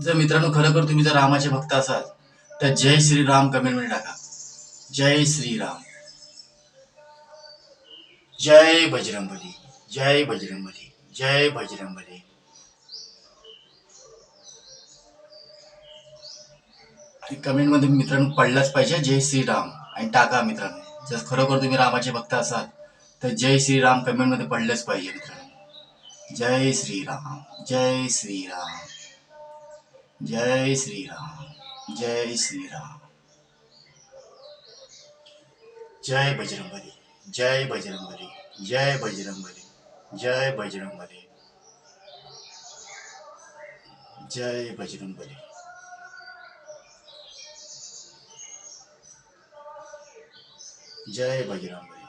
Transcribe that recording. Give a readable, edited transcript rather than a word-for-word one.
जर मित्रांनो खरोखर तुम्ही जर रामाचे भक्त असाल तर जय श्रीराम कमेंटमध्ये टाका. जय श्रीराम. जय बजरंगबली. जय बजरंगबली. जय बजरंगबली. आणि कमेंटमध्ये मित्रांनो पडलाच पाहिजे जय श्रीराम आणि टाका मित्रांनो. जर खरोखर तुम्ही रामाचे भक्त असाल तर जय श्रीराम कमेंटमध्ये पडलेच पाहिजे मित्रांनो. जय श्रीराम. जय श्रीराम. जय श्रीराम. जय श्रीराम. जय बजरंगबली. जय बजरंगबली. जय बजरंगबली. जय बजरंगबली. जय बजरंगबली. जय बजरंगबली.